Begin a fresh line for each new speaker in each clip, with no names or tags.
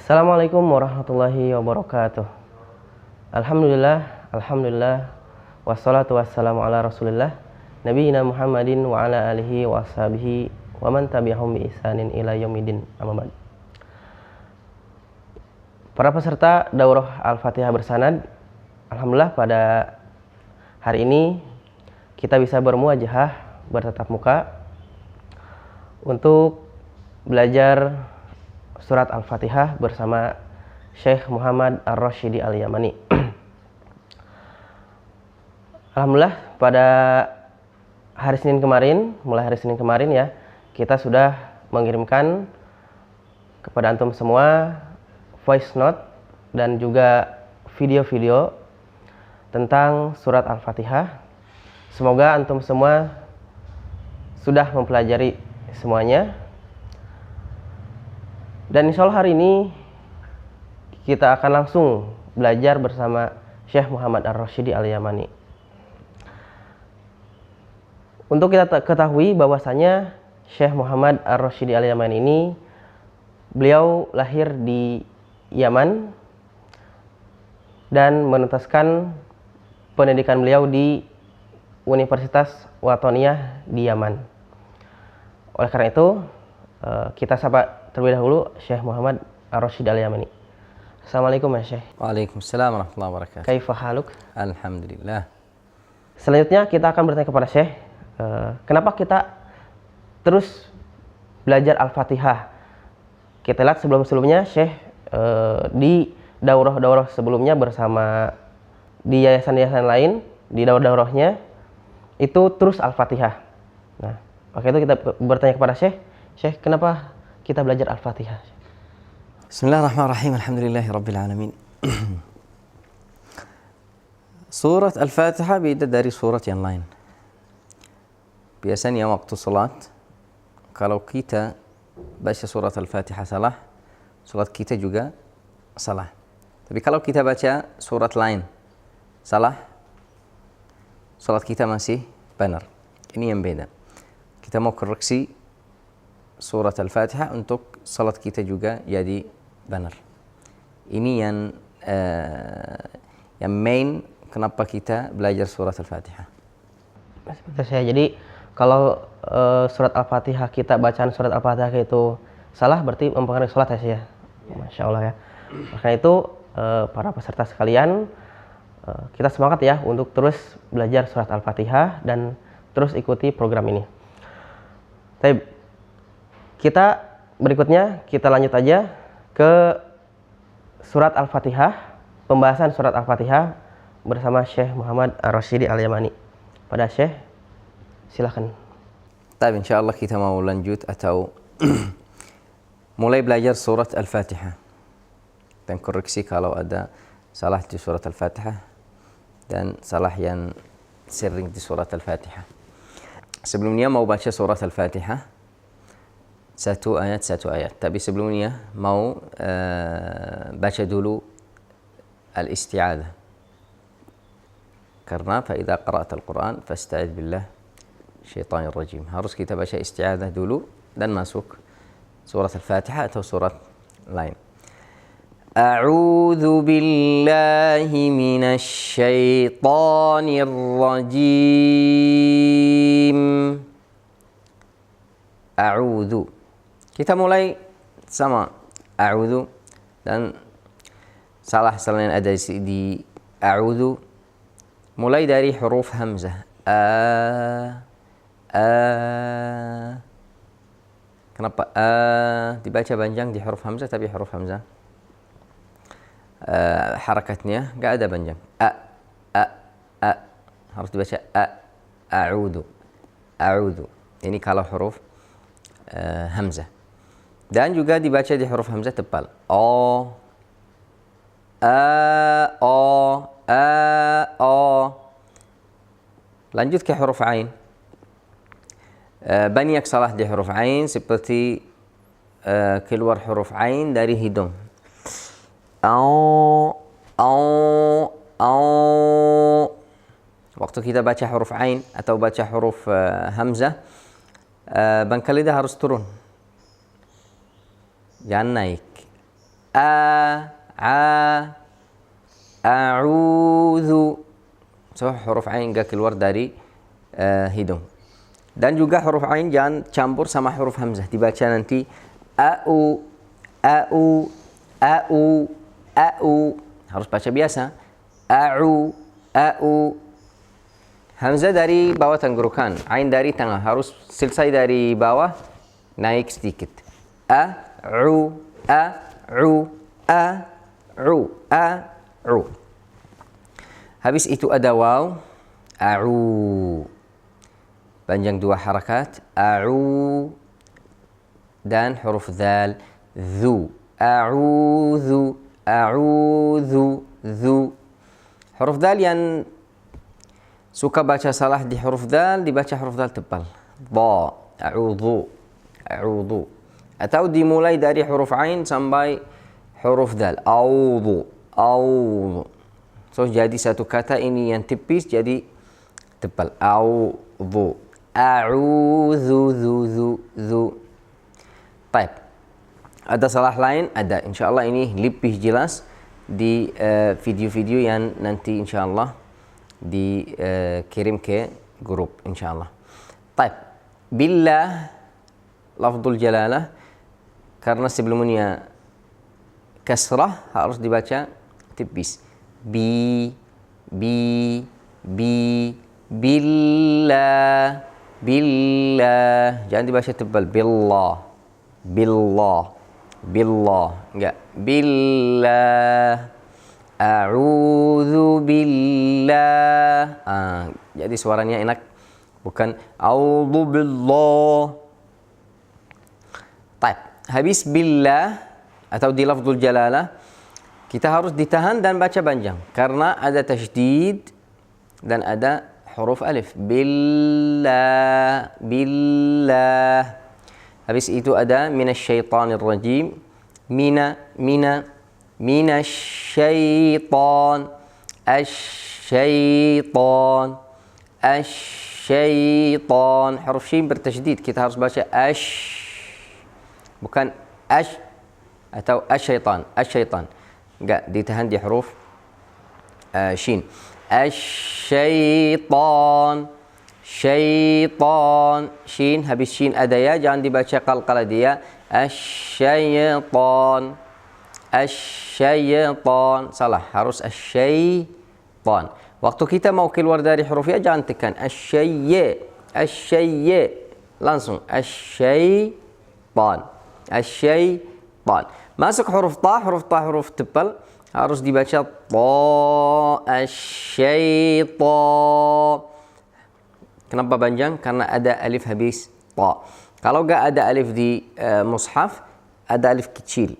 Assalamualaikum warahmatullahi wabarakatuh. Alhamdulillah, wassalatu wassalamu ala rasulillah, nabiyina Muhammadin wa ala alihi wa ashabihi wa man tabi'ahum bi ihsanin ila yaumidin, amma ba'd. Para peserta daurah Al-Fatihah bersanad, alhamdulillah pada hari ini kita bisa bermuajahah, bertatap muka untuk belajar surat Al-Fatihah bersama Syekh Muhammad Ar-Rasyidi Al-Yamani. Alhamdulillah pada hari Senin kemarin, mulai hari Senin kemarin ya, kita sudah mengirimkan kepada antum semua voice note dan juga video-video tentang surat Al-Fatihah. Semoga antum semua sudah mempelajari semuanya. Dan insya Allah hari ini kita akan langsung belajar bersama Syekh Muhammad Ar-Rasyidi Al-Yamani. Untuk kita ketahui bahwasanya Syekh Muhammad Ar-Rasyidi Al-Yamani ini beliau lahir di Yaman dan menuntaskan pendidikan beliau di Universitas Watoniyah di Yaman. Oleh karena itu, kita sapa terlebih dahulu Syekh Muhammad Ar-Rasyidi Al-Yamani. Assalamualaikum ya Syekh.
Waalaikumsalam warahmatullahi wabarakatuh.
Kaifa haluk?
Alhamdulillah.
Selanjutnya kita akan bertanya kepada Syekh, kenapa kita terus belajar Al-Fatihah? Kita lihat sebelum-sebelumnya Syekh di daurah-daurah sebelumnya bersama di yayasan-yayasan lain, di daurah-daurahnya itu terus Al-Fatihah. Nah, maka itu kita bertanya kepada Syekh, Syekh, kenapa kita belajar Al-Fatihah?
Bismillahirrahmanirrahim. Alhamdulillahi rabbil alamin. Surat Al-Fatihah beda dari surat yang lain. Biasanya waktu salat, kalau kita baca surat Al-Fatihah salah, salat kita juga salah. Tapi kalau kita baca surat lain salah, salat kita masih benar. Ini yang beda. Kita mau koreksi surat Al-Fatihah untuk salat kita juga jadi benar. Ini yang main kenapa kita belajar surat Al-Fatihah.
Seperti saya, jadi kalau surat Al-Fatihah, kita bacaan surat Al-Fatihah itu salah, berarti mempengaruhi salat ya Syekh. Masya Allah ya. Maka itu para peserta sekalian, kita semangat ya untuk terus belajar surat Al-Fatihah dan terus ikuti program ini. Tapi kita berikutnya kita lanjut aja ke surat Al-Fatihah, pembahasan surat Al-Fatihah bersama Syekh Muhammad Ar-Rasyidi Al-Yamani. Pada Syekh, silakan.
Tapi insyaallah kita mau lanjut atau mulai belajar surat Al-Fatihah dan koreksi kalau ada salah di surat Al-Fatihah dan salah yang sering di surat Al-Fatihah. Sebelumnya mau baca surat Al-Fatihah satu ayat. Tapi sebelumnya mau baca dulu al-isti'adzah. Karena فإذا قرأت القرآن فاستعذ بالله syaitanir rajim. Harus kita baca isti'adzah dulu dan masuk surat Al-Fatihah atau surat lain. A'udzu billahi minasy syaithanir rajim. A'udzu. Kita mulai sama a'udzu dan salah selain ada di a'udzu mulai dari huruf hamzah. Kenapa dibaca panjang di huruf hamzah, tapi huruf hamzah harakatnya nggak ada panjang. Harus dibaca a'udzu. Ini kalau huruf hamzah. Dan juga dibaca di huruf hamzah tebal. Lanjut ke huruf ain. Banyak salah di huruf ain seperti keluar huruf ain dari hidung. Waktu kita baca huruf ain atau baca huruf hamzah, bangkai lidah harus turun, jangan naik. a'udzu. So huruf ain enggak keluar dari hidung. Dan juga huruf ain jangan campur sama huruf hamzah, dibaca nanti au, au, au, au. Harus baca biasa. Au, au. Hamzah dari bawah tenggorokan, ain dari tengah, harus selesai dari bawah naik sedikit. Au, au, au, au. Habis itu ada waw, au. Panjang 2 harakat, au, dan huruf dzal, dzu. A'udzu, a'udzu, dzu. Huruf dzal yang suka baca salah di huruf dzal, dibaca huruf dzal tebal. Dha, a'udzu, a'udzu. Atau dimulai dari huruf ain sampai huruf dzal. A'udzu, a'udzu. So jadi satu kata ini yang tipis jadi tebal. A'udzu, a'udzu, zu, zu, zu. Baik. Ada salah lain? Ada. Insyaallah ini lebih jelas di video-video yang nanti insyaallah dikirim ke grup insyaallah. Baik. Billah lafzul jalalah karena sebelumnya kasrah harus dibaca tipis. Bi, billah, billah. Jangan dibaca tebal. Billah, billah, billah. Enggak. Billah. A'udzu billah. Jadi suaranya enak. Bukan a'udzu billah. Baik. Habis billah atau di lafzul jalalah kita harus ditahan dan baca panjang karena ada tasydid dan ada huruf alif. Billah, billah. Habis itu ada minasyaitonir rajim. Minasyaiton. Asyaiton. Asyaiton. Huruf shin bertasydid. Kita harus baca bukan atau asyaiton. Asyaiton. Enggak, ditahan di huruf shin. Asyaiton. Syaitan. Shin, habis shin ada ya, jangan dibaca qalqalah dia. Asyaiton. Asyaiton. Salah, harus asyaiton. Waktu kita mau keluar dari huruf ya jangan tekan. Asyayye. Langsung asyaiton. Asyaiton. Masuk huruf ta, huruf tebal harus dibaca ta. Asyaiton. Kenapa panjang? Karena ada alif habis ta. Kalau enggak ada alif di mushaf, ada alif kecil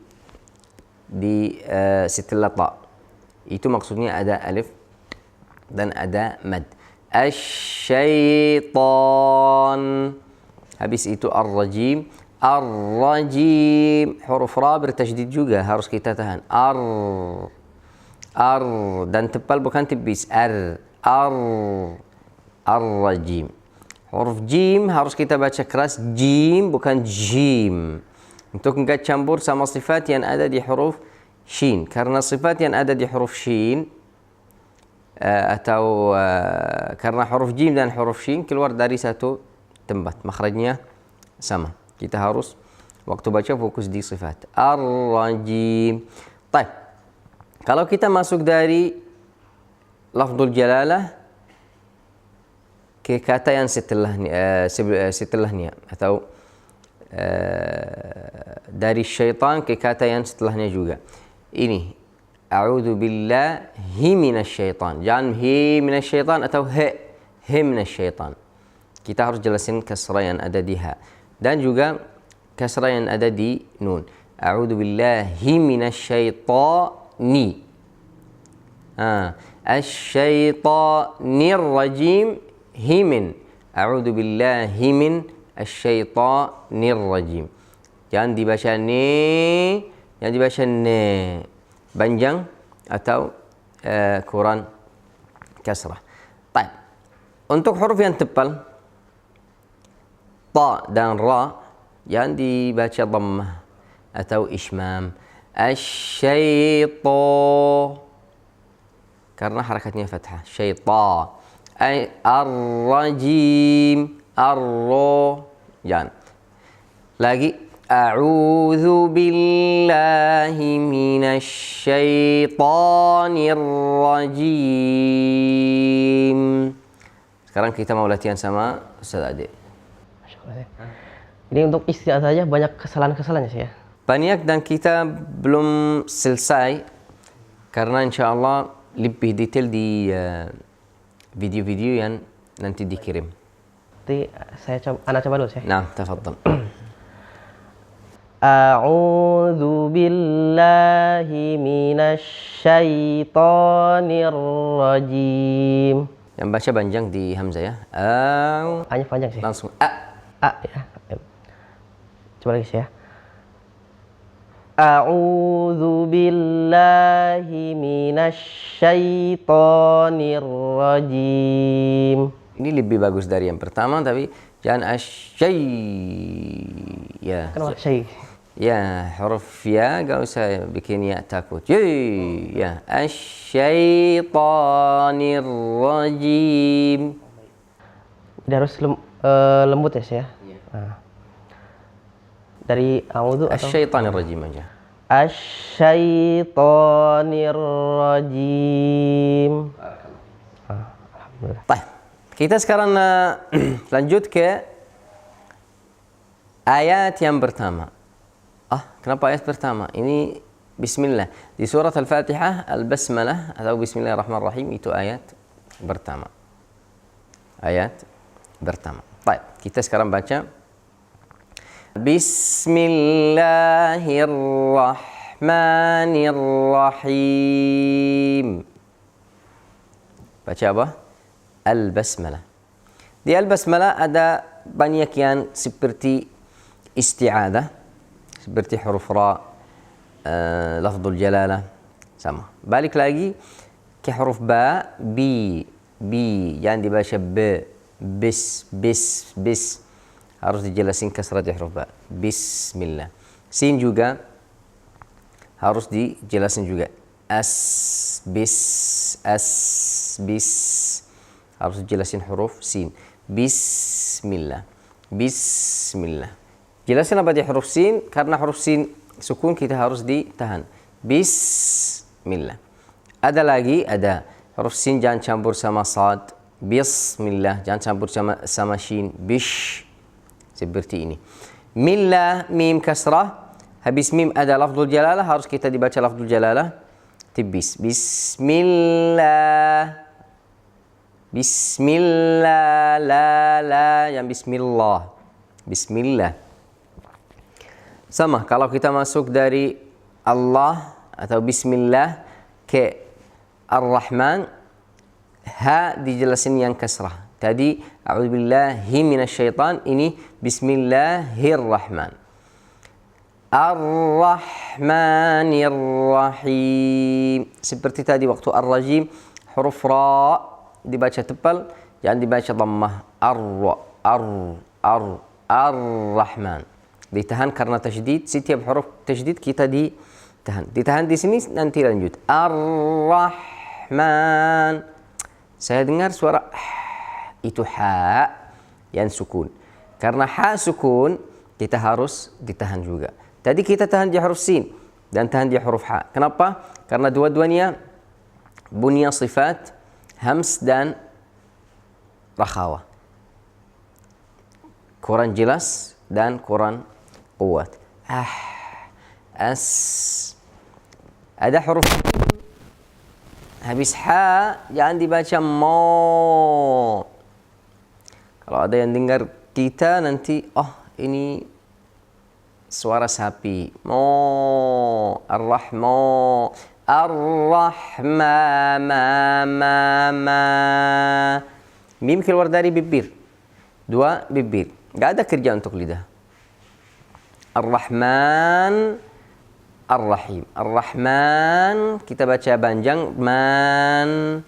di setelah ta. Itu maksudnya ada alif dan ada mad. Asyaiton. Habis itu ar-rajim. Ar-rajim. Huruf ra bertasydid juga harus kita tahan. Ar. Dan tebal bukan tipis. Ar. Ar-rajim. Huruf jim harus kita baca keras. Jim bukan jim. Untuk enggak campur sama sifat yang ada di huruf shin. Karena sifat yang ada di huruf shin atau karena huruf jim dan huruf shin keluar dari satu tempat. Makhrajnya sama. Kita harus waktu baca fokus di sifat. Ar-rajim. Baik. Kalau kita masuk dari lafzul jalalah ke kata yang setelahnya atau dari syaitan ke kata yang setelahnya juga. Ini a'udzu billahi minasyaitan. Jangan hi minasyaitan atau he minasyaitan. Kita harus jelasin kasrah yang ada di ha dan juga kasrah yang ada di nun. A'udzu billahi minasyaitani. Asyaitanir rajim. Himin. A'udzu billahi min asyaitanir rajim. Jangan dibaca ni, jangan dibaca ne. Panjang atau kurang kasrah. Baik. Untuk huruf yang tebal ta dan ra jangan dibaca dhammah atau ismam. Asyaitan. Karena harakatnya fathah. Syaitan. Ar-rajim. Ar-ro. Jangan. Lagi. A'udzu billahi minasy syaithanir rajim. Sekarang kita mau latihan sama Ustaz Ade.
Masya Allah ya. Ini untuk istiadah saja banyak kesalahan-kesalahannya sih ya.
Banyak dan kita belum selesai karena insya Allah lebih detail di video-video yang nanti dikirim.
Nanti Ana coba dulu sih.
Nah, tafadhal.
A'udzu billahi minasy syaithanir rajim.
Yang baca panjang di hamzah ya.
A-nya panjang sih.
Langsung
A ya. Coba lagi sih ya. A'udzu billahi minasy syaithanir rajim.
Ini lebih bagus dari yang pertama tapi jangan asyai. Ya.
Kenapa syai?
Ya, huruf ya gak usah bikin ya takut. Ya, asyaitanir rajim.
Ini harus lembut ya sih ya. Nah. Dari a'udzu atau
Asyaitanir rajim aja.
Asyaitanir rajim. Alhamdulillah.
Baik. Kita sekarang lanjut ke ayat yang pertama. Kenapa ayat pertama? Ini Bismillah. Di surat Al-Fatihah, Al-Basmalah atau Bismillahirrahmanirrahim itu ayat pertama. Ayat pertama. Baik, kita sekarang baca. Bismillahirrahmanirrahim. Baca apa? Al-Basmalah. Di Al-Basmalah ada banyak yang seperti isti'adah. Seperti huruf ra, lafzul jalalah sama. Balik lagi ke huruf ba, bi, jangan dibaca b, bis. Harus dijelasin kasrah di huruf ba. Bismillah. Sin juga harus dijelasin juga. As, bis. Harus dijelasin huruf sin. Bismillah. Jelasin apa di huruf sin, karena huruf sin sukun kita harus ditahan. Bismillah. Ada lagi, ada huruf sin jangan campur sama sad. Bismillah, jangan campur sama shin. Bish. Seperti ini. Millah, mim kasrah. Habis mim ada lafzul jalalah, harus kita dibaca lafzul jalalah. Tibis. Bismillah. Bismillah, la, yang bismillah. Bismillah. Sama, kalau kita masuk dari Allah atau Bismillah ke Ar-Rahman, ha dijelasin yang kasrah. Tadi, a'udzubillahi minasyaitan, ini Bismillahirrahman. Ar-Rahmanirrahim. Seperti tadi waktu Ar-Rajim, huruf ra dibaca tebal, jangan dibaca dhammah. Ar-Rahman. Ditahan karena tajdid, setiap huruf tajdid kita ditahan. Ditahan di sini nanti lanjut. Ar-Rahman. Saya dengar suara itu ha yang sukun. Karena ha sukun, kita harus ditahan juga. Tadi kita tahan di huruf sin dan tahan di huruf ha. Kenapa? Karena dua-duanya bunya sifat hams dan rakhawah. Kurang jelas dan kurang kuat. As. Ada huruf habis ha jangan dibaca mo. Kalau ada yang dengar kita nanti, ini suara sapi. Mo, ar-rahma, ar-rahma, ma. Mim keluar dari bibir. Dua bibir. Gak ada kerja untuk lidah. Ar-Rahman, Ar-Rahim. Ar-Rahman, kita baca panjang, man.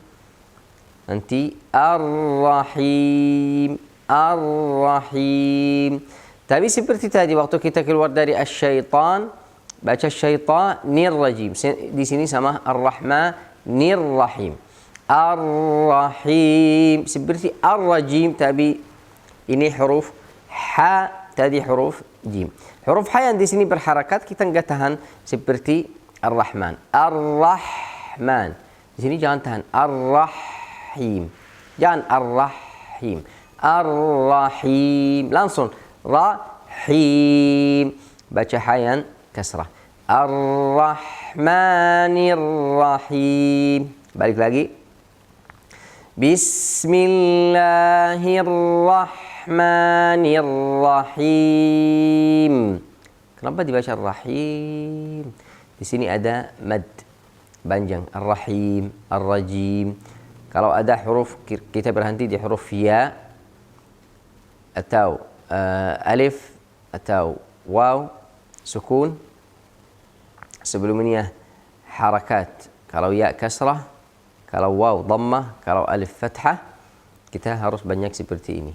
Nanti Ar-Rahim, Ar-Rahim. Tapi seperti tadi, waktu kita keluar dari asyaitan, baca syaitanir rajim. Di sini sama ar-rahmanir rahim. Ar-rahim seperti ar-rajim, tapi ini huruf ha, tadi huruf jim. Huruf ha yang di sini berharakat kita enggak tahan seperti ar-rahman. Ar-rahman. Di sini jangan tahan. Ar-rahim. Jangan ar-rahim. Ar-rahim. Langsung rahim. Baca ha yang kasrah. Ar-rahmanir rahim. Balik lagi. Bismillahirrahmanirrahim. Kenapa dibaca rahim? Di sini ada mad panjang. Ar-rahim, ar-rajim. Kalau ada huruf kita berhenti di huruf ya atau alif atau waw sukun. Sebelumnya harakat. Kalau ya kasrah, kalau waw dhammah, kalau alif fathah, kita harus banyak seperti ini.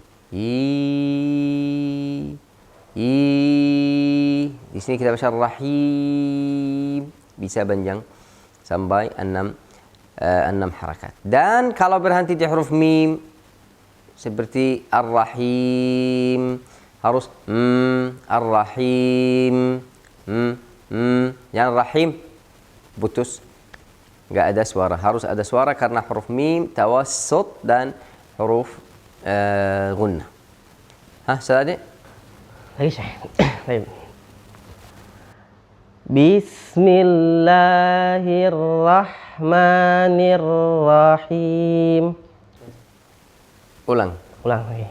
Di sini kita baca rahim, bisa panjang sampai 6 harakat. Dan kalau berhenti di huruf mim seperti ar-rahim, harus ar-rahim, yang rahim putus, nggak ada suara. Harus ada suara karena huruf mim tawassut dan huruf gunnah. Salah
lagi Syekh. Baik. Bismillahirrahmanirrahim.
Ulang
lagi.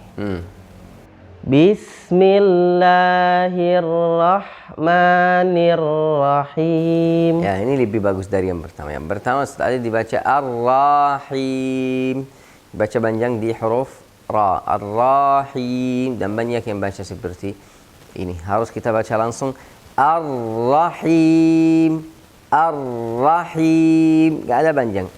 Bismillahirrahmanirrahim.
Ya, ini lebih bagus dari yang pertama. Yang pertama setelah dibaca ar-rahim, baca panjang di huruf ra, ar-rahim, dan banyak yang baca seperti ini. Harus kita baca langsung ar-rahim, ar-rahim, nggak ada panjang.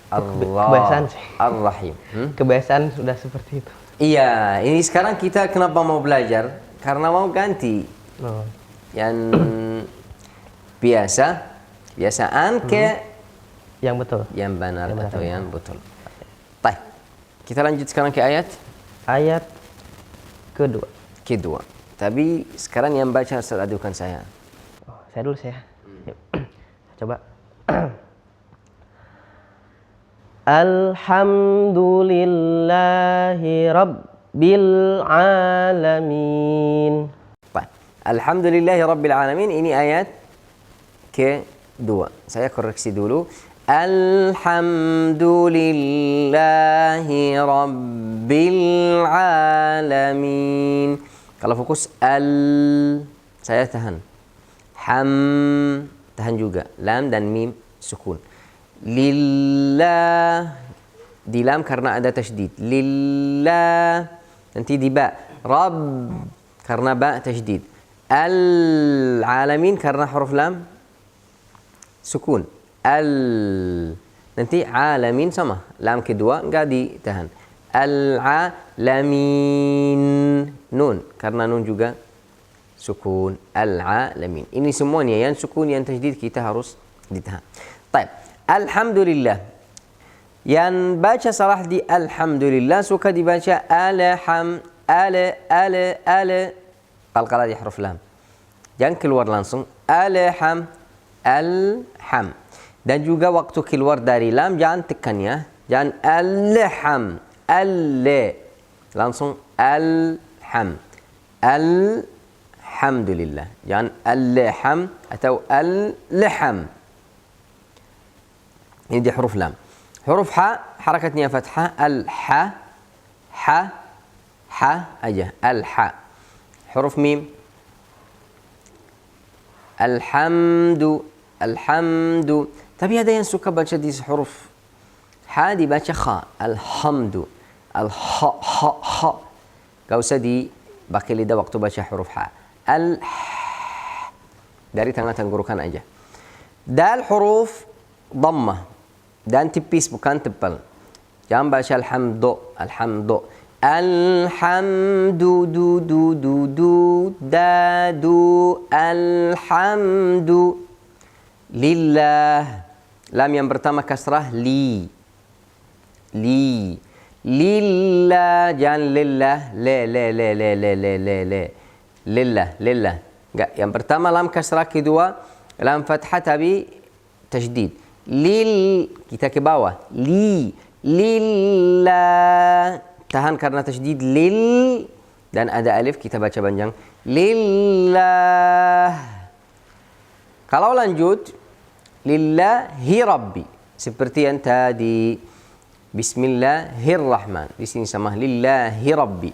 Kebiasaan sih.
Ar-rahim.
Kebiasaan sudah seperti itu.
Iya, ini sekarang kita kenapa mau belajar? Karena mau ganti yang biasaan ke
yang betul,
yang benar atau yang betul. Baik, kita lanjut sekarang ke ayat kedua. Tapi sekarang yang baca Ustaz adukan saya.
Saya dulu saya. Coba. Alhamdulillahi Rabbil Alamin.
Baik. Alhamdulillahi Rabbil Alamin. Ini ayat kedua. Saya koreksi dulu. Alhamdulillahi Rabbil Alamin. Kalau fokus saya tahan. Tahan juga. Lam dan mim sukun. Lillah, di lam karena ada tasydid. Lillah, nanti di ba. Rabb karena ba tasydid. Al-alamin karena huruf lam sukun. Nanti alamin sama. Lam kedua enggak ditahan. Al-alamin. Nun karena nun juga sukun. Al-alamin. Ini semuanya yang sukun yang tasydid kita harus ditahan. Baik. Alhamdulillah. Yang baca salah di alhamdulillah suka dibaca qalqalah di huruf lam. Jangan keluar langsung alham. Dan juga waktu keluar dari lam jangan tekan ya. Jangan alham. Langsung alham. Alhamdulillah. Jangan alham atau alham. Ini di huruf lam. Huruf ha harakatnya fathah. Al-ha, ha aja. Al-ha. Huruf mim. Alhamdu. Tapi ada yang suka baca di huruf ha dibaca kha. Alhamdu. Al-ha. Gak usah dipakai lidah waktu baca huruf ha. Dari tengah tenggorokan aja. Dal huruf dhammah. Dan tipis bukan tebal. Jangan baca alhamdu. Alhamdu du du du du da du alhamdu lillah. Lam yang pertama kasrah li. Lillah, jangan lillah. Le. Lillah. Enggak, yang pertama lam kasrah, kedua lam fathah tapi tajdid. Kita ke bawah. Lillah. Tahan karena tajdid lil dan ada alif, kita baca panjang. Lillah. Kalau lanjut lillahi rabbi, seperti yang tadi. Bismillahirrahman. Di sini sama lillahi rabbi.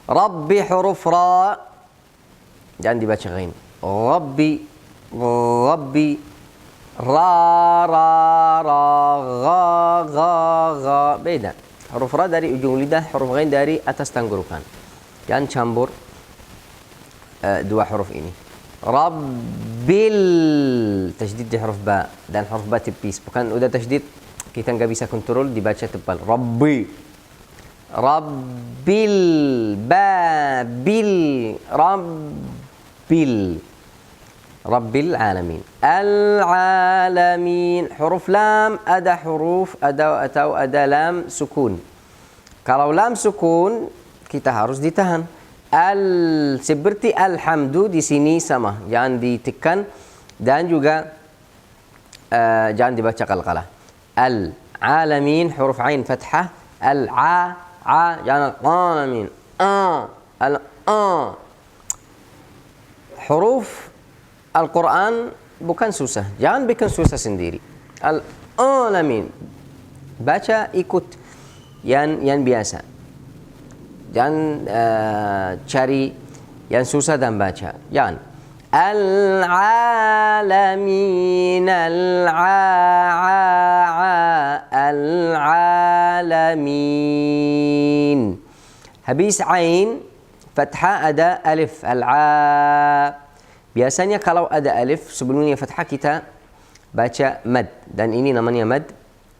Rabbi huruf ra, jangan dibaca ghain. Rabbi ra ga beda. Huruf ra dari ujung lidah, huruf ghain dari atas tenggorokan. Jangan campur dua huruf ini. Rabbil, tajdid di huruf ba, dan huruf ba tipis. Bukan udah tajdid kita nggak bisa kontrol, dibaca tebal. Rabbil Rabbil alamin. Al-alamin. Huruf lam ada huruf atau ada lam sukun. Kalau lam sukun kita harus ditahan. Seperti alhamdu di sini sama, jangan ditekan dan juga jangan dibaca qalqalah. Al-alamin huruf ain fathah. Jangan alamin. Huruf Al-Quran bukan susah. Jangan bikin susah sendiri. Al-alamin. Baca ikut yang biasa. Jangan cari yang susah dan baca. Jangan. Al-alamin. Al-alamin. Habis ain fathah ada alif. Biasanya kalau ada alif sebelumnya fathah kita baca mad, dan ini namanya mad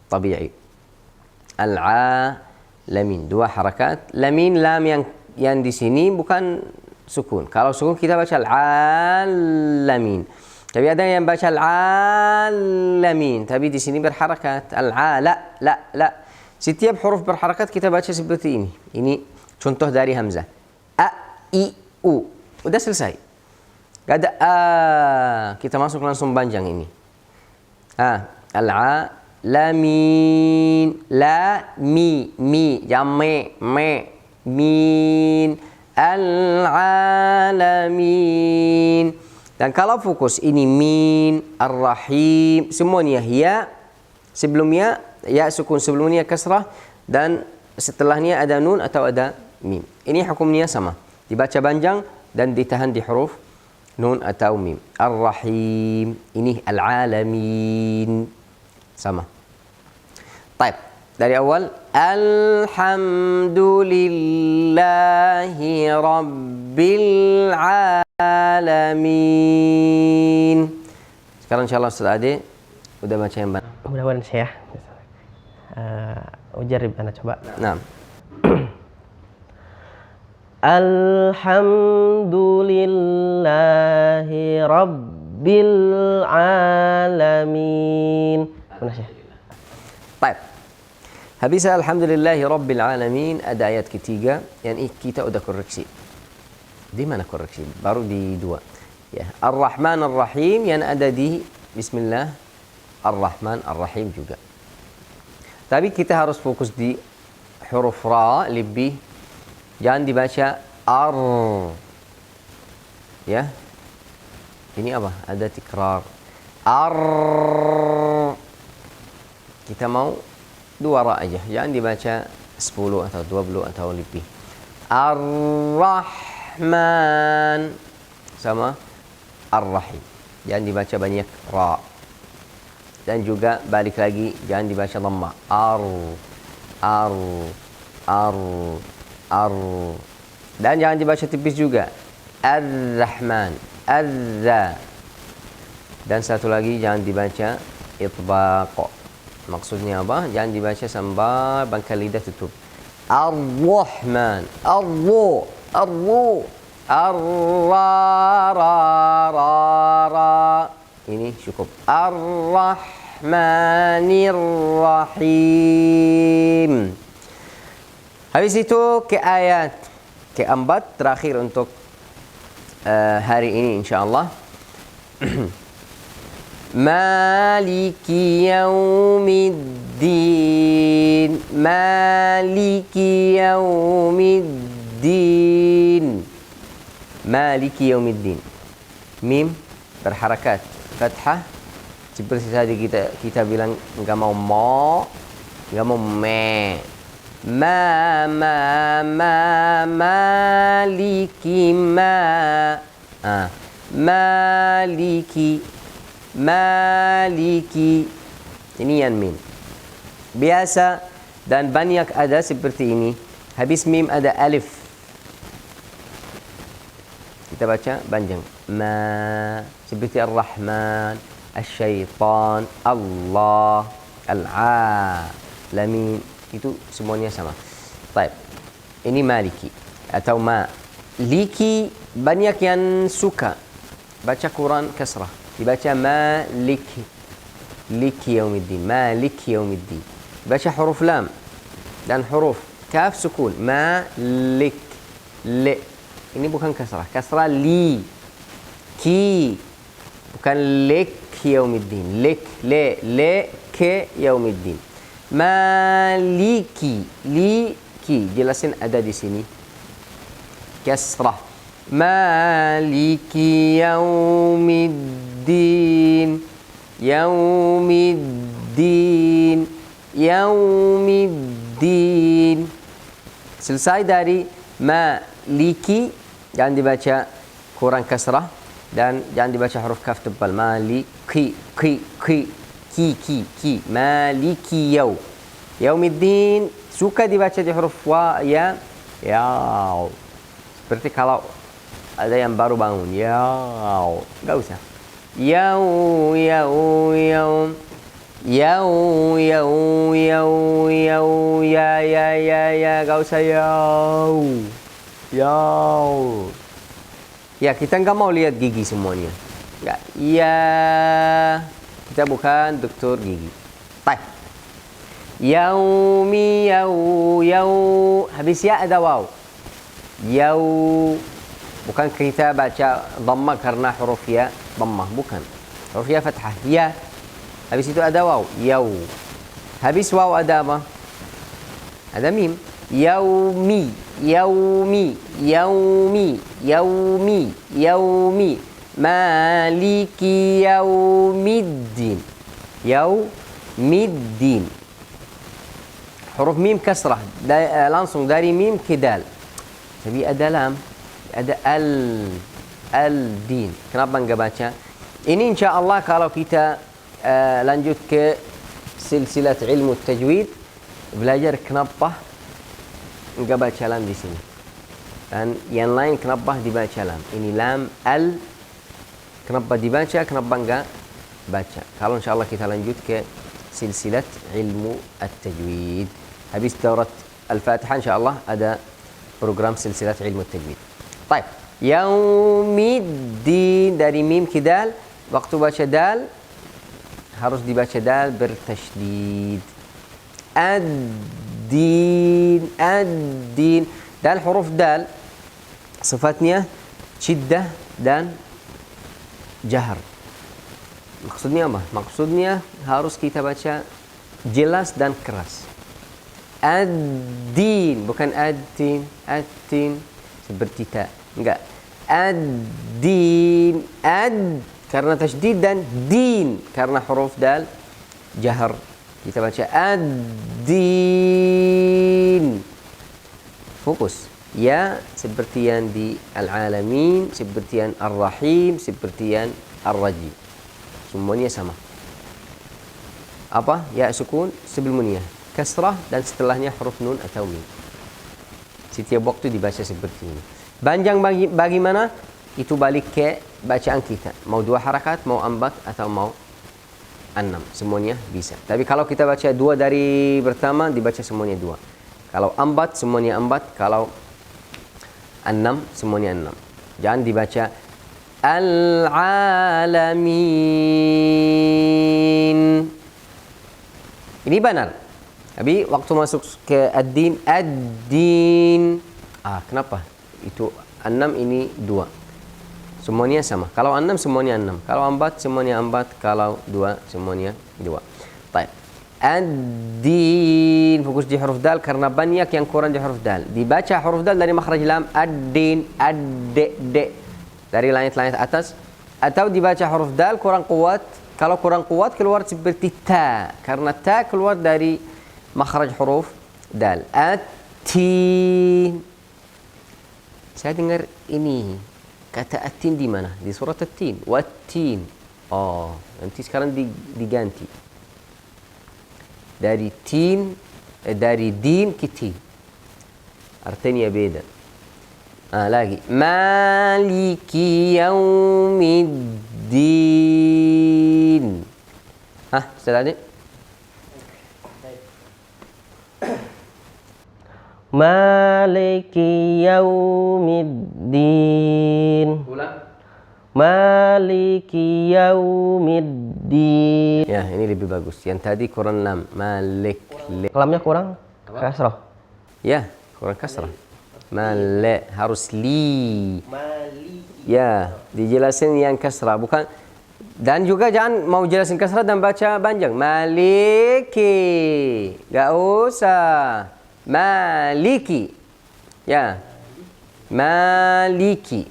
tabi'i. Al-alamin, dua harakat. Lamin, lam yang di sini bukan sukun. Kalau sukun kita baca al-alamin. Tapi ada yang baca al-alamin, tapi di sini berharakat. La. Setiap huruf berharakat kita baca seperti ini. Ini contoh dari hamzah. A, I, U. Udah selesai. Gak ada kita masuk langsung panjang ini. Al-alamin. La, mi, jame, min. Al-alamin. Dan kalau fokus ini min, ar-rahim, semuanya ya sebelumnya, ya sukun sebelumnya kasrah, dan setelahnya ada nun atau ada mim. Ini hukumnya sama. Dibaca panjang dan ditahan di huruf nun atau mim. Ar-Rahim, ini Al-Alamin, sama. Baik, dari awal. Alhamdulillahi Rabbil Alamin. Sekarang insyaAllah Ustaz Ade udah baca yang benar.
Mudah-mudahan saya ujar Anda coba.
Nah.
Alhamdulillahi Rabbil Alamin. Benar sih.
Baik. Habis Alhamdulillahi Rabbil Alamin, ada ayat ketiga yang kita udah koreksi. Di mana koreksi? Baru di dua. Ya, Ar-Rahman Ar-Rahim yang ada di Bismillah Ar-Rahman Ar-Rahim juga. Tapi kita harus fokus di huruf ra lebih. Jangan dibaca ar. Ya. Ini apa? Ada tikrar. Ar. Kita mau dua ra aja. Jangan dibaca 10 atau 20 atau lebih. Ar-Rahman sama Ar-Rahim. Jangan dibaca banyak ra. Dan juga balik lagi, jangan dibaca dhamma. Ar. Dan jangan dibaca tipis juga. Ar-Rahman. Ar-Ra. Dan satu lagi, jangan dibaca itbaq. Maksudnya apa? Jangan dibaca sambil bangkai lidah tutup. Ar-Rahman. Ar-Ru. Ar-Ru. Ar-Ra. Ini cukup. Ar-Rahmanir-Rahim. Habis itu ke ayat keempat terakhir untuk hari ini insyaAllah. Maliki yaumiddin. Maliki yaumiddin. Maliki yaumiddin. Mim berharakat. Fathah. Seperti tadi kita bilang enggak mau mo, enggak mau me. Maliki Maliki. Ini yang mim. Biasa dan banyak ada seperti ini. Habis mim ada alif. Kita baca panjang. Seperti Ar-Rahman, Asy-Syaitan, Allah, Al-Alamin. Itu semuanya sama. Baik. Ini Maliki atau Maliki. Banyak yang suka baca Quran kasrah. Dibaca Maliki. Liki yaumiddin. Maliki yaumiddin. Baca huruf lam dan huruf kaf sukun. Malik. Le. Ini bukan kasrah. Kasrah li. Ki. Bukan lek yaumiddin. Lek. Le. Le. Ke yaumiddin. Maliki. Liki. Jelasin ada di sini. Kasrah. Maliki yaumiddin. Yaumiddin. Yaumiddin. Selesai dari maliki, jangan dibaca kurang kasrah dan jangan dibaca huruf kaf tebal. Maliki, ki. Maliki yaumiddin. Suka dibaca di huruf wa, ya. Seperti kalau ada yang baru bangun. Enggak usah. Ya. Enggak usah ya, kita enggak mau lihat gigi semuanya. Enggak. Ya. Kita bukan dokter gigi. Baik. Yaumi habis ya ada waw. Bukan kita baca dhamma karena huruf ya dhammah, bukan. Huruf ya fathah. Ya. Habis itu ada waw. Habis waw ada apa? Ada mim. Yaumi. Maliki yaumiddin. Yaumiddin. Huruf mim kasrah. Langsung dari mim ke dal. Tapi ada lam. Ada al-din. Kenapa enggak baca? Ini insyaAllah kalau kita lanjut ke silsilat ilmu tajwid, belajar kenapa enggak baca lam di sini. Dan yang lain kenapa dibaca lam. Ini lam, al. Kenapa dibaca, kenapa enggak baca. Kalau insyaAllah kita lanjut ke silsilat ilmu at-tajwid. Habis daurat al-Fatihah insyaAllah ada program silsilat ilmu at-tajwid. Baik. Yaumiddin dari mim ke dal. Waktu baca dal harus dibaca dal bertasydid. Ad-din. Dan huruf dal sifatnya syiddah dan jahar. Maksudnya apa? Maksudnya harus kita baca jelas dan keras. Ad-din, bukan ad-tin. Ad-tin seperti ta. Enggak. Ad-din. Ad karena tasydid dan din karena huruf dal jahar. Kita baca ad-din. Fokus. Ya seperti yang di Al-Alamin, seperti yang Ar-Rahim, seperti yang Ar-Rajim. Semuanya sama. Apa? Ya sukun sebelumnya. Kasrah dan setelahnya huruf nun atau mim. Setiap waktu dibaca seperti ini. Panjang bagaimana? Itu balik ke bacaan kita. Mau 2 harakat, mau 4 atau mau 6. Semuanya bisa. Tapi kalau kita baca 2 dari pertama, dibaca semuanya 2. Kalau ambat semuanya ambat, kalau annam semuanya annam. Jangan dibaca al-alamin. Ini benar. Tapi waktu masuk ke ad-din, ad-din. Kenapa? Itu annam, ini dua. Semuanya sama. Kalau annam semuanya annam. Kalau ambat semuanya ambat. Kalau dua semuanya dua. Baik. Ad-din. Fokus di huruf dal karena banyak yang kurang di huruf dal. Dibaca huruf dal dari makhraj lam. Ad-din, ad-de. Dari langit-langit atas. Atau dibaca huruf dal kurang kuat. Kalau kurang kuat keluar seperti ta. Karena ta keluar dari makhraj huruf dal. At-tin. Saya dengar ini kata at-tin di mana? Di surat at-tin. Wat-tin. Nanti sekarang diganti. Dari tin, dari din ke tin. Artinya beda. Lagi. Maliki yaumiddin. Setelah ini.
Maliki yaumiddin.
Ulang.
Maliki yaumiddin.
Ya, ini lebih bagus. Yang tadi kurang lam. Malik.
Lamnya kurang kasrah.
Ya, kurang kasrah. Malik. Harus li. Ya, dijelasin yang kasrah. Bukan. Dan juga jangan mau jelasin kasrah dan baca panjang. Maliki. Gak usah. Maliki. Ya. Maliki.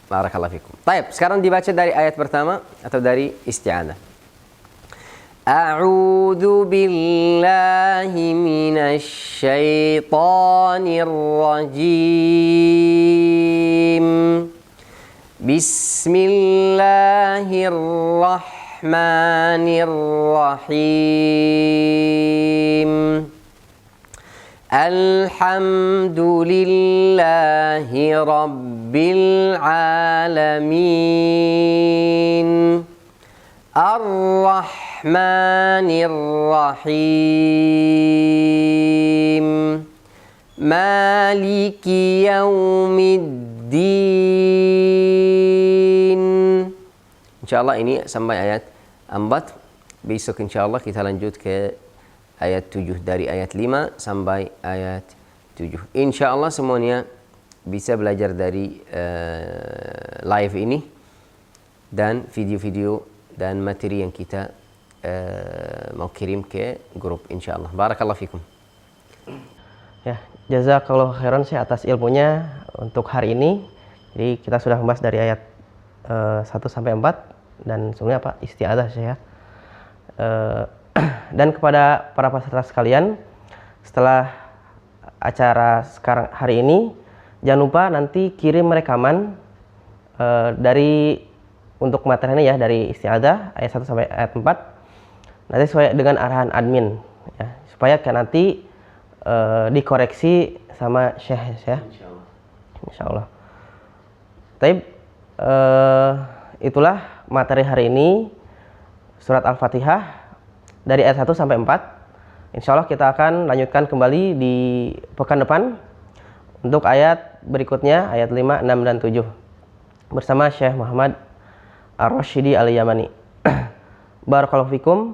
Barakallahu fikum. Baik, sekarang dibaca dari ayat pertama atau dari isti'adzah. A'udzu billahi minasy syaithanir rajim. Bismillahirrahmanirrahim. Alhamdulillahi Rabbil Alamin. Ar-Rahmanir Rahim. Maliki Yaumiddin. InsyaAllah ini sampai ayat 4. Besok insyaAllah kita lanjut ke ayat 7, dari ayat 5 sampai ayat 7. InsyaAllah semuanya bisa belajar dari live ini dan video-video dan materi yang kita mau kirim ke grup insyaAllah. Barakallahu fikum.
Ya, jazakallahu khairan sih atas ilmunya untuk hari ini. Jadi kita sudah membahas dari ayat 1 sampai 4 dan sebenarnya isti'adzah sih ya. Dan kepada para peserta sekalian, setelah acara sekarang hari ini, jangan lupa nanti kirim rekaman dari untuk materinya ya, dari isti'adzah ayat 1 sampai ayat 4 nanti sesuai dengan arahan admin ya, supaya nanti dikoreksi sama Syekh ya. Insyaallah. Tapi itulah materi hari ini, surat Al-Fatihah dari ayat 1 sampai 4. Insya Allah kita akan lanjutkan kembali di pekan depan untuk ayat berikutnya, ayat 5, 6, dan 7 bersama Syekh Muhammad Ar-Rasyidi Al-Yamani. Barakallahu fikum.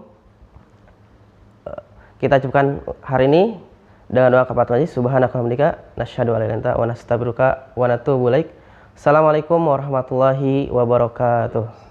Kita cukupkan hari ini dengan doa kafarat majlis. Subhanaka hamdika nasyhadu an la ilaha illa anta wa nastaghfiruka wa natubu ilaik. Assalamualaikum warahmatullahi wabarakatuh.